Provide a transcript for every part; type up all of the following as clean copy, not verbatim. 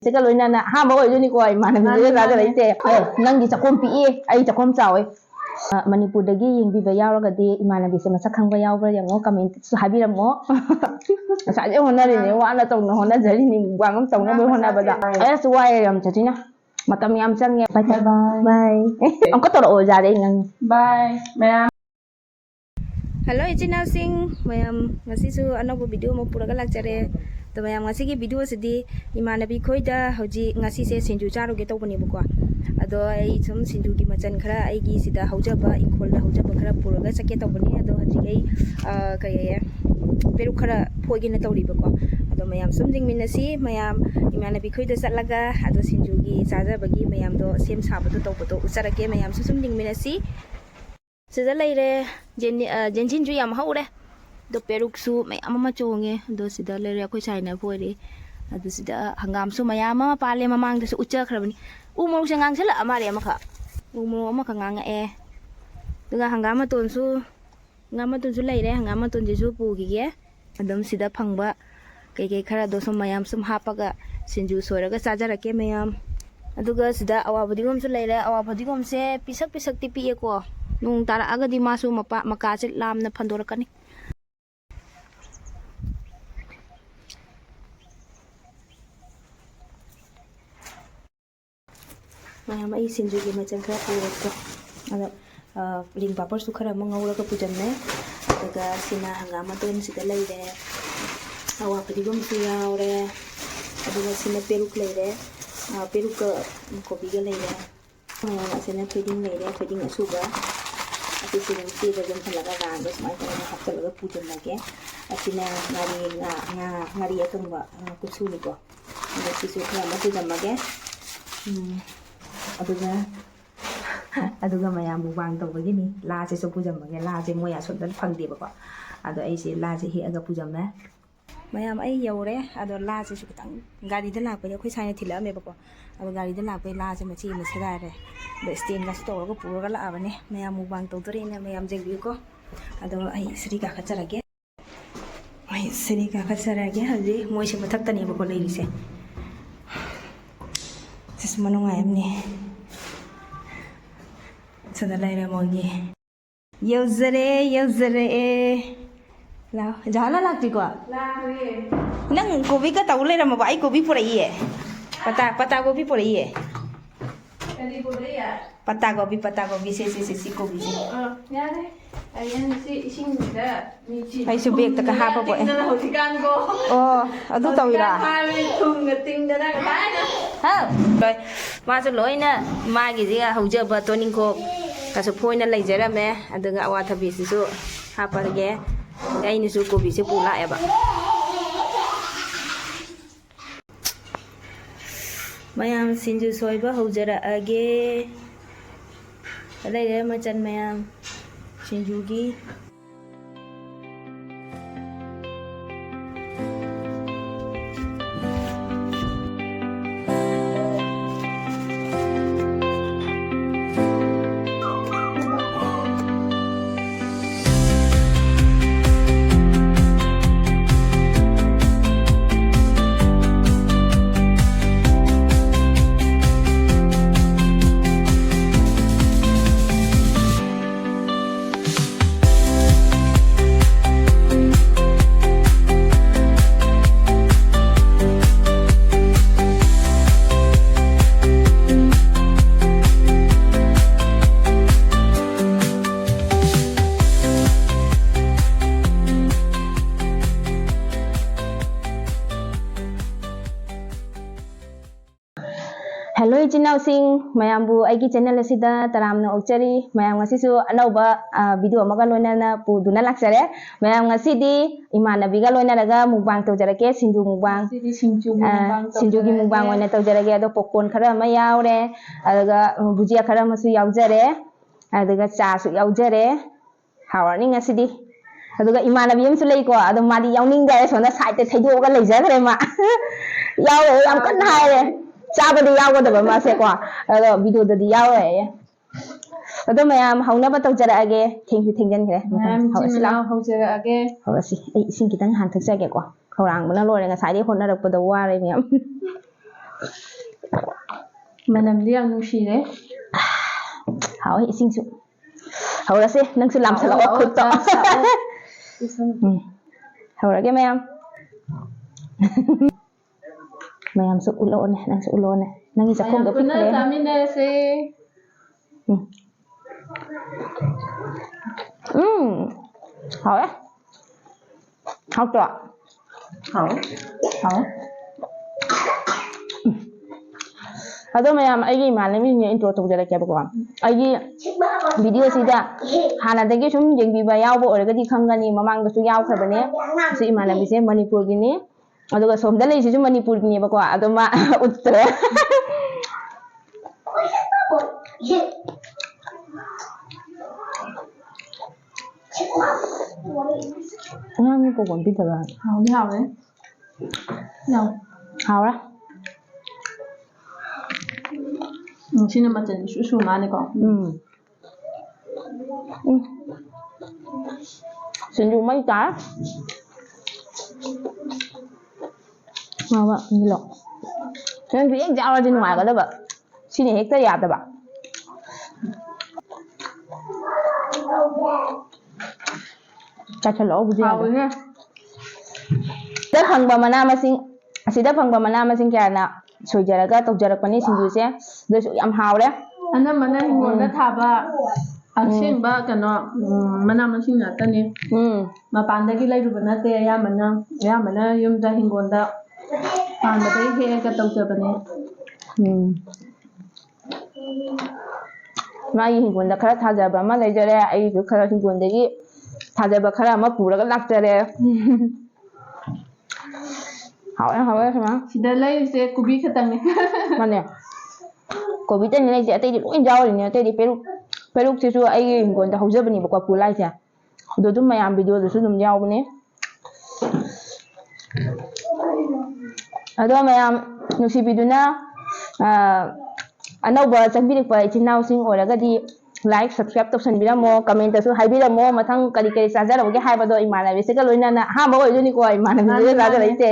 Sika loina na ha mo oy ni ko ai mana mi ga ga lai te nang gi chakom pi e ai chakom chawe manipur dagi yingbi ba yaw ga de imana bi se masak khang ba yaw ba yango comment su habi ram mo sa je hona ri ne wa na tong na hona jari ni wa ngam tong na ba hona ba da ai su wa yam chatina matam yam chang bye bye bye ang ko toro o ja de ngang bye mayam hello ichina sing mayam ngasi su anobo video mo pura ga lak chare तो मैं ngasi की video से दी इमानबी खोइदा हौजी ngasi से सिंजु चारो के तोबनी बको अदो आई सम सिंजु की मचन खरा आई की सिदा हौजबा इखोल हौजबा खरा पुरगा सके तोबनी अदो हजी गई कय पेरु खरा फोगी न तौरी बको अदो मयाम समजिंग मिनसी मयाम इमानबी खोइदा चलगा अदो सिंजु की चाजबगी मयाम दो सेम साबदो तोबदो उचरके मयाम समजिंग मिनसी सिदा लैरे जेनजिन जु याम हौरे do peruk su mai ama chonge do sida lere khoi saina phori adu sida hangam su maya ma pale mamang da su ucha khrabani u mo se ngang sela amare ama kha u mo ama kha ngang e dunga hangam ton su ngam ton su leire hangam ton ji su pu gi ge adam sida phangba kai kai khara do som mayam sum hapaga sinju soiraga chajarake mayam aduga sida awa bodigom su leire awa bodigom se pisak pisak ti pi e ko nung tara aga di masu mapa maka chit lam na phandorakani mayam ai sinju gi macam kra purok ada ring papar su khara mangawra ka pujan ne daga sina hangama ton sida leire awa padigom su yaure aduga sina peruk leire peruk kopi ga leire sina feeding leire feeding asuga ati sina ti ga jam thalaga ga dos mai ta hafta laga pujan lage asina ngari akangwa kusu ni ko ada sisu khara ma pujan mage aduga mayam bang to begini la se so pujam ge la se moya so dan phang de ba ado ai se la se hi aga pujam na mayam ai yore ado la se su tang gari da la pe khoi sai na thila me ba ko ado gari da la pe la se ma chi ma sira re do stain ga store ko pura ga la abane mayam bang to dore ne mayam jeng bi ko ado ai sri ka khachara ge ai sri ka khachara ge haji moi se mathak tani ba ko leiri se sis manungai amne sada laira mogi yauzare la jala lakti ko la re nang gobi ka taule ra ma bai gobi purai ye pata gobi purai ye kali purai ya pata gobi se gobi se ya re ayan si ising da ni chi ai su bek ta ka ha pa ko e na hosikan ko oh adu tawira ha thung ga ting da na ka ha rồi ma su loi na ma gi ji hauja ba to ning ko ka su phoi na lai jara me adaga awa thabi si su ha par ge ai ni su ko bi se pu la ya ba mayam sinju soi ba haujara age lai re ma chan mayam sinju gi Hello ichinaw sing mayam bu ai ki channel asida taram na okchari mayam ngasi su anauba video amaga loina na pu duna laksare mayam ngasi di imanabi ga loina daga mukbang to jarake sinju mukbang sinju gi mukbang oina to jarake ado popcorn khara ma yaure adaga bujia khara ma su yaujare adaga cha su yaujare hawani ngasi di aduga imanabi am su lei ko ado madi yauning ga so na side te thaido ga lei jagare ma yaure yam kan haire चाबदी यावगदब मासे को अदो video ददी यावे अदो मयाम हौनबा तौजरागे थेंजन खरे मयाम हौजरागे हौसी ए इसिंग कितंग हान थक्सागे को खौरांग बना लोरे nga sai de honna rakpada ware miyam Manamdi yang nushire. Hawai ising su. Hawra se nang su lam sala khut to. Hawra ke mayam. Mayam su ulo ne nang su ulo ne. Nang gi chakom ga Kuna pikle. tamina se. Hảo á. Hảo to. Hảo. Hảo. Ado mayam aigi malami ni intro to jara kya bakwa. Aigi video sida hana dagi sum jengbi ba yaw bo oragadi khangani mamang da su yaw khabane si malami se Manipur gi ni aduga somda lei si su Manipur gi ni bakwa ado ma uttre ngang ko gon bi tara Hảo đi hảo đấy. Nào. hảo á Sino macam susu mana kau? Xin dùng mấy cái mà như lọ nên chỉ giao ra bên ngoài cái đó vậy xin hết tới nhà bạn cha cho lỗ bây Hảo giờ nha. đất hằng bà mana mà xin đất hằng bà mana mà xin kia nào soi giờ cái tục giờ cái này xin dùng xe để soi âm hào đấy Anak mana hingon dah thaba. Asyik ba kena mana masih nyata ni. Mapanda ki lai rubana te ya mana yum dah hingon dah. Panda te he ka tau cha bane. Mai hingon da khara thaja ba ma lai jare ai su khara hingon da gi thaja ba khara ma pura ga lak jare hảo sama Sudah lai se kubi khatang ni. mana ko bi tan ni je tai di loi jaw ni tai di peruk chi su ai hingon da hauja bani ba kwa pulai cha do dum mayam video da su dum jaw bane ado mayam nusi biduna anauba changbirik pa chinau sing oragadi like subscribe topsan biramo comment su haibiramo mathang kari kari sajara ge haibado imana be se ga loina na ha ba oi joni ko imana be se sajara ite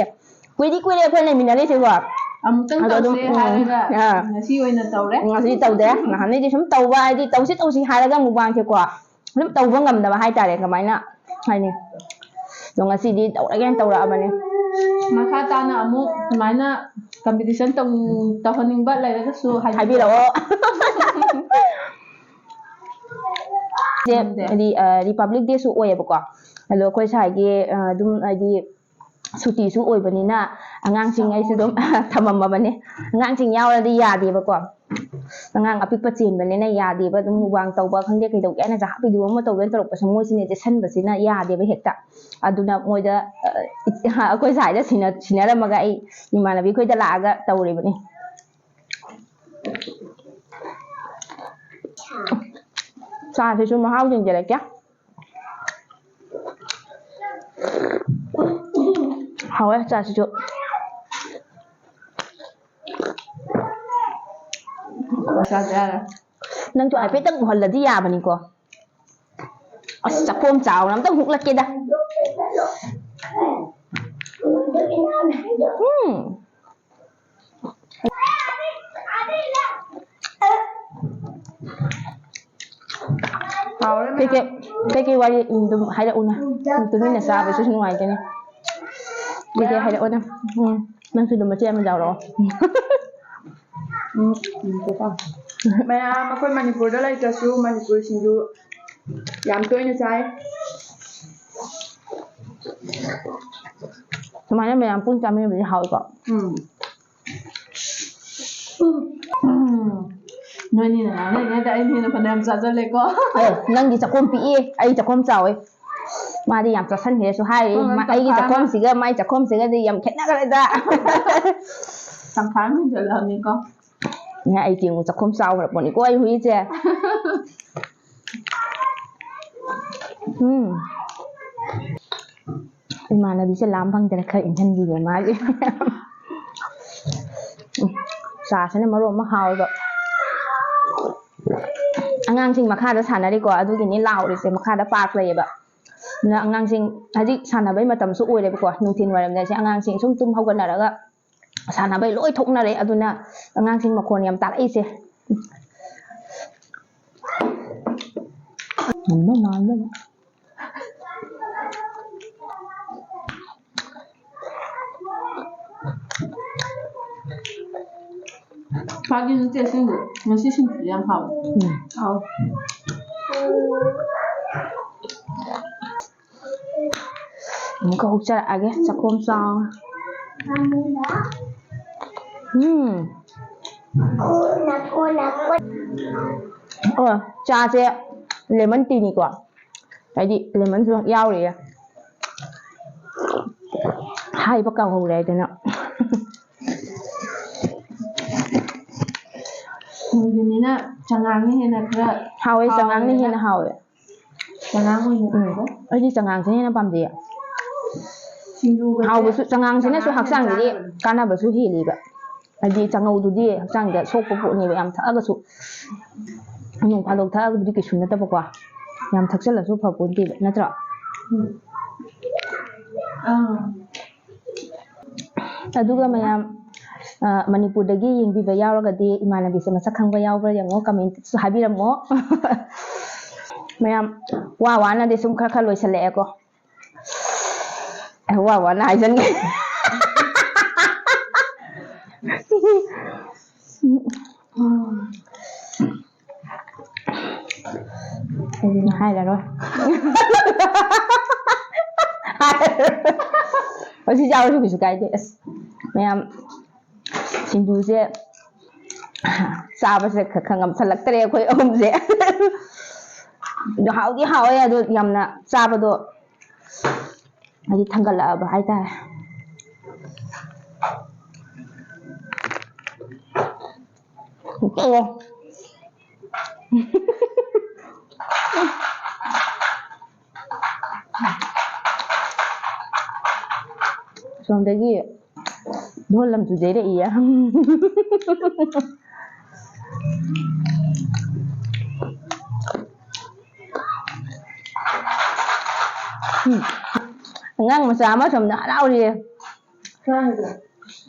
kuidi ko ne minale se wa Amutang tau se haraga. Nasi oina tau re. ngasi tau de na hani di sum tau ba di tau si haraga mubang ke kwa sum tau ba ngam da ba hai ta re kamai na hai ni do ngasi di tau again tau ra amane Maka tana amu mana competition tong haning ba lai ka su haibiro di Republic Day su oye bakwa alo koi sai ge dum di suti su oy bani na angang sing ai su dum thamam ma bani angang sing yaw la di ya di bakwa angang apik pa chin bani na ya di ba dum wang tau ba khang de kai dau ya na ja bi du ma tau gen torok pa samoi sine je san ba sina ya di ba hekta aduna moi da koi sai da sina ra ma ga ai imana bi koi da la ga tau re bani sa thì chúng mà hao dừng lại chắc hao ấy sa thì chúng Saja. nang cho ai biết tất một lần đi à bà nị cô chắc hôm chào lắm tất hụt là kia đã cái quay đừng hay là una tụi mình là sao về số ngoài cái này cái hay là una năng suy đừng mà chơi mình giàu rồi Maya makoi Manipur da lai ta su Manipur sinju yam toi na chai. Semuanya memang pun kami beli hal kok. Noi ni na na da ai ni na panam sa za le ko. Nang di cakom pi ai cakom chao ai. Mà đi làm cho thân thế số 2 mà ai cái cakom gì cái mai cakom gì cái đi làm khét cái da. Sang tháng ni giờ làm ni ko. Nhà ai chịu cakom chao là bọn cô ai huy chứ. Mà là bisa lambang dari kai intan di rumah aja. Sana marom mahal kok. Angang sing makha da sana di ko adu gini lao di se makha da park le ba. Na angang sing haji sana bai matam su oi le ko nungtin waram da se angang sing sum tum haugan da ga ꯁꯥꯟꯅꯕꯩ ꯂꯣꯏ ꯊꯣꯛꯅꯔꯦ ꯑꯗꯨꯅ ꯑꯉꯥꯡꯁꯤꯡ ꯃꯈꯣꯟ ꯌꯥꯝ ꯇꯥꯔꯛꯏꯁꯦ ꯃꯥꯒꯤ ꯅꯨꯡꯇꯤꯁꯤꯡꯗꯨ ꯉꯁꯤ ꯁꯤꯡꯖꯨ ꯌꯥꯝ ꯍꯥꯎꯋꯦ ꯍꯥꯎꯋꯦ ꯑꯃꯨꯛꯀ ꯍꯨꯛꯆꯔꯛꯑꯒꯦ ꯆꯥꯛꯈꯣꯝ ꯆꯥꯎꯅ ꯆꯥꯁꯦ ꯂꯦꯃꯟ ꯇꯤꯅꯤꯀꯣ ꯍꯥꯏꯗꯤ ꯂꯦꯃꯟꯁꯨ ꯌꯥꯎꯔꯤꯌꯦ ꯍꯥꯏꯕ ꯀꯥꯎꯍꯧꯔꯦ ꯍꯥꯏꯗꯅ ꯁꯤꯡꯖꯨꯅꯤꯅ ꯆꯉꯥꯡꯅ ꯍꯦꯟꯅ ꯈꯔ ꯍꯥꯎꯋꯦ ꯆꯉꯥꯡꯅ ꯍꯦꯟꯅ ꯍꯥꯎꯋꯦ ꯆꯉꯥꯡ ꯑꯣꯏꯅ ꯑꯩꯗꯤ ꯆꯉꯥꯡꯁꯤꯅ ꯍꯦꯟꯅ ꯄꯥꯝꯖꯩꯌꯦ ꯁꯤꯡꯖꯨꯒꯁꯦ ꯍꯥꯎꯕꯁꯨ ꯆꯉꯥꯡꯁꯤꯅꯁꯨ ꯍꯛꯆꯥꯡꯗꯗꯤ ꯀꯥꯟꯅꯕꯁꯨ ꯍꯦꯜꯂꯤꯕ ꯍꯥꯏꯗꯤ ꯆꯥꯉꯧꯗꯨꯗꯤ ꯍꯛꯆꯥꯡꯗ ꯁꯣꯛꯄ ꯄꯣꯠꯅꯦꯕ ꯌꯥꯝ ꯊꯛꯑꯒꯁꯨ ꯅꯣꯡ ꯐꯥꯗꯣꯛ ꯊꯛꯑꯒꯕꯨꯗꯤ ꯀꯩꯁꯨ ꯅꯠꯇꯕꯀꯣ ꯌꯥꯝ ꯊꯛꯆꯜꯂꯁꯨ ꯐꯄꯣꯟꯇꯦꯕ ꯅꯠꯇ꯭ꯔꯣ ꯑꯗꯨꯒ ꯃꯌꯥꯝ ꯃꯅꯤꯄꯨꯔꯗꯒꯤ ꯌꯦꯡꯕꯤꯕ ꯌꯥꯎꯔꯒꯗꯤ ꯏꯃꯥꯟꯅꯕꯤꯁꯦ ꯃꯁꯛ ꯈꯪꯕ ꯌꯥꯎꯕ꯭ꯔꯥ ꯌꯦꯡꯉꯣ ꯀꯃꯦꯟꯇꯁꯨ ꯍꯥꯏꯕꯤꯔꯝꯃꯣ ꯃꯌꯥꯝ ꯋꯥꯅꯗꯤ ꯁꯨꯝ ꯈꯔ ꯂꯣꯏꯁꯜꯂꯛꯑꯦꯀꯣ ꯋꯥꯅ ꯍꯥꯏꯖꯟꯒꯦ ꯍꯥꯏꯔꯔꯣꯏ ꯍꯧꯖꯤꯛ ꯆꯥꯕꯁꯨ ꯀꯩꯁꯨ ꯀꯥꯏꯗꯦ ꯑꯁ ꯃꯌꯥꯝ ꯁꯤꯡꯖꯨꯁꯦ ꯆꯥꯕꯁꯦ ꯈꯔ ꯉꯝꯁꯜꯂꯛꯇ꯭ꯔꯦ ꯑꯩꯈꯣꯏ ꯑꯍꯨꯝꯁꯦ ꯑꯗꯣ ꯍꯥꯎꯗꯤ ꯍꯥꯎꯋꯦ ꯑꯗꯣ ꯌꯥꯝꯅ ꯆꯥꯕꯗꯣ ꯍꯥꯏꯗꯤ ꯊꯪꯒꯠꯂꯛꯑꯕ ꯍꯥꯏꯇꯥꯔꯦ ꯁꯣꯝꯗꯒꯤ ꯙꯣꯜ ꯑꯃ ꯆꯨꯖꯩꯔꯛꯏꯌꯦ ꯑꯉꯥꯡ ꯃꯆꯥ ꯑꯃ ꯁꯣꯝꯗ ꯍꯔꯥꯎꯔꯤꯌꯦ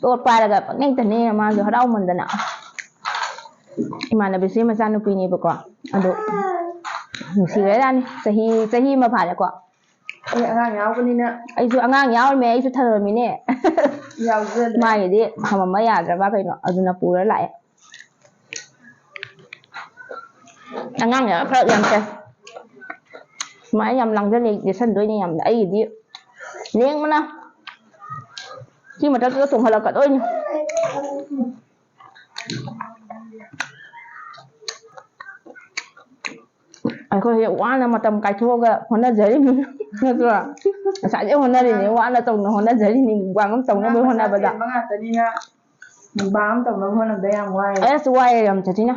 ꯇꯣꯠ ꯄꯥꯏꯔꯒ ꯄꯪꯅꯦꯛꯇꯅꯦ ꯃꯥꯁꯨ ꯍꯔꯥꯎꯃꯟꯗꯅ ꯏꯃꯥꯟꯅꯕꯤꯁꯤ ꯃꯆꯥꯅꯨꯄꯤꯅꯦꯕꯀꯣ ꯑꯗꯣ ꯅꯨꯡꯁꯤꯈ꯭ꯔꯖꯥꯠꯅꯤ ꯆꯍꯤ ꯑꯃ ꯐꯥꯔꯦꯀꯣ ꯑꯩ ꯑꯉꯥꯡ ꯌꯥꯎꯕꯅꯤꯅ ꯑꯩꯁꯨ ꯑꯉꯥꯡ ꯌꯥꯎꯔꯝꯃꯦ ꯑꯩꯁꯨ ꯊꯅꯝꯃꯤꯅꯦ ꯃꯥꯒꯤꯗꯤ ꯊꯃꯝꯕ ꯌꯥꯗ꯭ꯔꯕ ꯀꯩꯅꯣ ꯑꯗꯨꯅ ꯄꯨꯔ ꯂꯥꯛꯑꯦ ꯑꯉꯥꯡ ꯈꯔ ꯌꯥꯝ ꯐꯩ ꯁꯨꯃꯥꯏꯅ ꯌꯥꯝ ꯂꯥꯡꯖꯜ ꯌꯦꯁꯟꯗꯣꯏꯅꯦ ꯌꯥꯝꯅ ꯑꯩꯒꯤꯗꯤ ꯂꯦꯡꯕꯅ ꯁꯤ ꯃꯊꯛꯇꯨꯗ ꯇꯣꯡꯍꯜꯂꯛꯀꯗꯣꯏꯅꯤ ꯑꯩꯈꯣꯏꯁꯦ ꯋꯥꯅ ꯃꯇꯝ ꯀꯥꯏꯊꯣꯛꯑꯒ ꯍꯣꯠꯅꯖꯔꯤꯅꯤ ꯅꯠꯇ꯭ꯔꯣ ꯉꯁꯥꯏꯗꯩ ꯍꯣꯠꯅꯔꯤꯅꯤ ꯋꯥꯅ ꯇꯧꯅ ꯍꯣꯠꯅꯖꯔꯤꯅꯤ ꯃꯨꯛꯕꯥꯡ ꯑꯃ ꯇꯧꯅꯕ ꯍꯣꯠꯅꯕꯗ ꯉꯥꯛꯇꯅꯤꯅ ꯃꯨꯛꯕꯥꯡ ꯑꯃ ꯇꯧꯅꯕ ꯍꯣꯠꯅꯕꯗ ꯌꯥꯝ ꯋꯥꯏꯑꯦ ꯑꯁ ꯋꯥꯏꯑꯦ ꯌꯥꯝ ꯆꯊꯤꯅ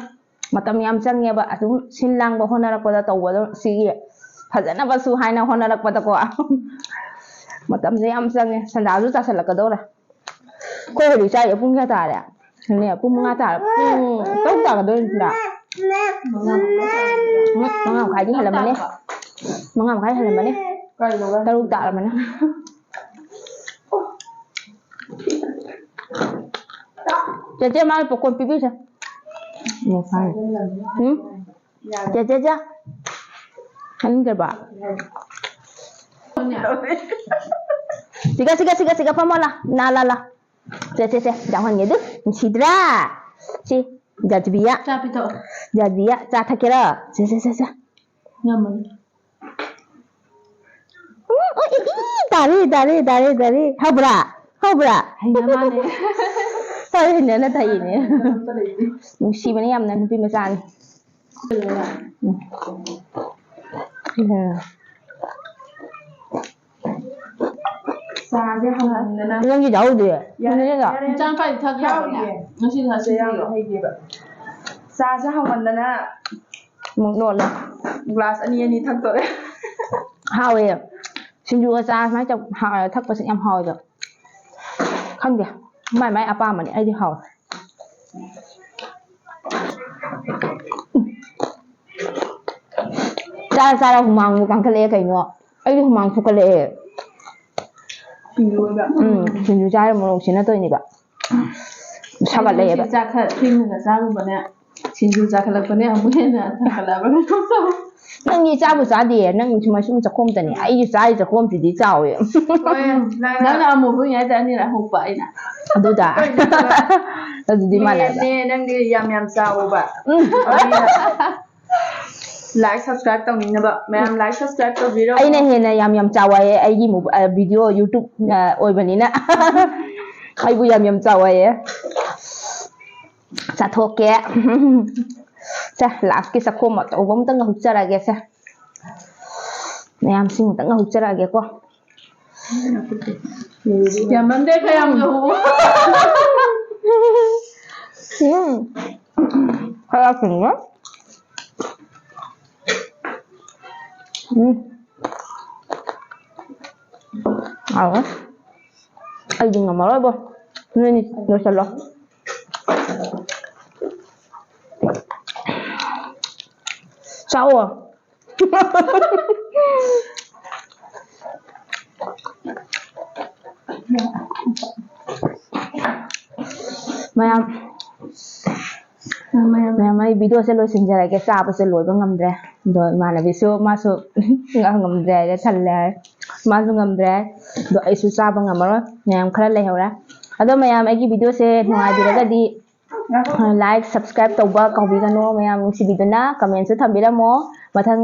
ꯃꯇꯝ ꯌꯥꯝ ꯆꯪꯉꯦꯕ ꯑꯗꯨꯝ ꯁꯤꯟ ꯂꯥꯡꯕ ꯍꯣꯠꯅꯔꯛꯄꯗ ꯇꯧꯕꯗꯣ ꯁꯤꯒꯤ ꯐꯖꯅꯕꯁꯨ ꯍꯥꯏꯅ ꯍꯣꯠꯅꯔꯛꯄꯗꯀꯣ ꯃꯇꯝꯁꯦ ꯌꯥꯝ ꯆꯪꯉꯦ ꯁꯟꯗꯥꯁꯨ ꯆꯥꯁꯤꯜꯂꯛꯀꯗꯧꯔꯦ ꯑꯩꯈꯣꯏ ꯍꯧꯖꯤꯛ ꯆꯥꯏꯌꯦ ꯄꯨꯡ ꯀꯌꯥ ꯇꯥꯔꯦ ꯄꯨꯡ 5 ꯇꯥꯔꯦ ꯄꯨꯡ 6 ꯇꯥꯒꯗꯣꯏꯅꯤꯗ 5 ꯃꯈꯥꯏꯗꯤ ꯍꯦꯜꯂꯝꯃꯅꯤ 5 ꯃꯈꯥꯏ ꯍꯦꯜꯂꯝꯃꯅꯤ 6 ꯇꯥꯔꯝꯃꯅꯤ ꯆꯦꯆꯦ ꯃꯥꯒꯤ ꯄꯣꯀꯣꯟ ꯄꯤꯕꯤꯁꯦ ꯆꯦꯆꯦ ꯍꯥꯏꯅꯤꯡꯗ꯭ꯔꯕ siga famo la ce jangan gitu sidra si jajbiya cha thakira ce nyaman dari habra mane thôi nó thầy nè si bani yam na nupi masan Sa hồng nè 이런 게 나오지? 짠까지 타기하네. 역시 다시 해기가. Sa hồng nè một nồi là glass ani thắc tội. hao vậy. Xin chua sa mấy trong hao thắc và sẽ em hao rồi. Không kìa. Mai apa mà ai đi hao. Sa đâu mang càng cái lệ cái nó. Ai đi mang phục cái lệ. Xin chua chai một lồng xin nó tôi nhỉ bạn 사갈래요. 자카 튀는 자고보네 진주 자칼락보네 아무해나 자칼락보네 ꯅꯪꯗꯤ ꯆꯥꯕꯨ ꯆꯥꯗꯦ ꯅꯪ ꯁꯨꯃꯥꯏ ꯁꯨꯝ ꯆꯥꯛꯈꯣꯝꯇꯅꯤ ꯑꯩꯒꯤ ꯆꯥꯔꯤ ꯆꯥꯛꯈꯣꯝꯁꯤꯗꯤ ꯆꯥꯎꯋꯦ ꯅꯪꯅ ꯑꯃꯨꯛ ꯍꯨꯏꯉꯩꯗ ꯑꯅꯤꯔꯛ ꯍꯨꯛꯄ ꯑꯩꯅ ꯑꯗꯨꯗ ꯑꯗꯨꯗꯤ ꯃꯥꯟꯅꯕ ꯅꯪꯗꯤ ꯌꯥꯝ ꯆꯥꯎꯕ ꯂꯥꯏꯛ ꯁꯕꯁꯀ꯭ꯔꯥꯏꯕ ꯇꯧꯅꯤꯡꯅꯕ ꯃꯌꯥꯝ ꯂꯥꯏꯛ ꯁꯕꯁꯀ꯭ꯔꯥꯏꯕ ꯇꯧꯕꯤꯔꯣ ꯑꯩꯅ ꯍꯦꯟꯅ ꯌꯥꯝ ꯆꯥꯎꯋꯦ ꯑꯩꯒꯤ ꯚꯤꯗꯤꯑꯣ ꯌꯨꯇꯨꯕ ꯑꯣꯏꯕꯅꯤꯅ ꯑꯩꯕꯨ ꯌꯥꯝ ꯆꯥꯎꯋꯦ ꯆꯥꯊꯣꯛꯀꯦ ꯁꯦ ꯂꯥꯁꯀꯤ ꯆꯥꯛꯈꯣꯝ ꯑꯆꯧꯕ ꯑꯃꯇꯪꯒ ꯍꯨꯛꯆꯔꯒꯦ ꯁꯦ ꯃꯌꯥꯝꯁꯤꯡ ꯑꯃꯇꯪꯒ ꯍꯨꯛꯆꯔꯛꯑꯒꯦꯀꯣ ꯌꯥꯝꯃꯟꯗꯦ ꯈꯌꯥꯝꯅ ꯍꯨꯈꯔ ꯁꯤꯡꯉꯦ 아우, 아이 이거 말아봐. 눈이 넣으실러. 싸워. ꯃꯌꯥꯝ ꯑꯩ ꯚꯤꯗꯤꯑꯣꯁꯦ ꯂꯣꯏꯁꯤꯟꯖꯔꯒꯦ ꯆꯥꯕꯁꯦ ꯂꯣꯏꯕ ꯉꯝꯗ꯭ꯔꯦ ꯑꯗꯣ ꯏꯃꯥꯟꯅꯕꯤꯁꯨ ꯃꯥꯁꯨ ꯉꯝꯗ꯭ꯔꯦ ꯍꯥꯏꯔꯦ ꯊꯜꯂꯦ ꯍꯥꯏꯔꯦ ꯃꯥꯁꯨ ꯉꯝꯗ꯭ꯔꯦ ꯑꯗꯣ ꯑꯩꯁꯨ ꯆꯥꯕ ꯉꯝꯃꯔꯣꯏ ꯃꯌꯥꯝ ꯈꯔ ꯂꯩꯍꯧꯔꯦ ꯑꯗꯣ ꯃꯌꯥꯝ ꯑꯩꯒꯤ ꯚꯤꯗꯤꯑꯣꯁꯦ ꯅꯨꯡꯉꯥꯏꯕꯤꯔꯒꯗꯤ ꯂꯥꯏꯛ ꯁꯕꯁꯀ꯭ꯔꯥꯏꯕ ꯇꯧꯕ ꯀꯥꯎꯕꯤꯒꯅꯨ ꯃꯌꯥꯝ ꯅꯨꯡꯁꯤꯕꯤꯗꯨꯅ ꯀꯃꯦꯟꯁꯨ ꯊꯝꯕꯤꯔꯝꯃꯣ ꯃꯊꯪ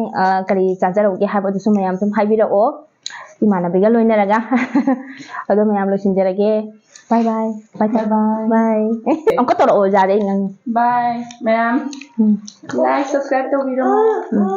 ꯀꯔꯤ ꯆꯥꯖꯔꯧꯒꯦ ꯍꯥꯏꯕꯗꯨꯁꯨ ꯃꯌꯥꯝ ꯁꯨꯝ ꯍꯥꯏꯕꯤꯔꯛꯑꯣ ꯏꯃꯥꯟꯅꯕꯤꯒ ꯂꯣꯏꯅꯔꯒ ꯑꯗꯣ ꯃꯌꯥꯝ ꯂꯣꯏꯁꯤꯟꯖꯔꯒꯦ ꯕꯥꯏ ꯕꯥꯏ ꯕꯥꯏ ꯕꯥꯏ ꯕꯥꯏ ꯑꯃꯨꯛꯀ ꯇꯧꯔꯛꯑꯣ ꯌꯥꯔꯦ ꯅꯪ ꯕꯥꯏ ꯃꯌꯥꯝ ꯂꯥꯏꯛ ꯁꯕꯁꯀ꯭ꯔꯥꯏꯕ ꯇꯧꯕꯤꯔꯝꯃꯣ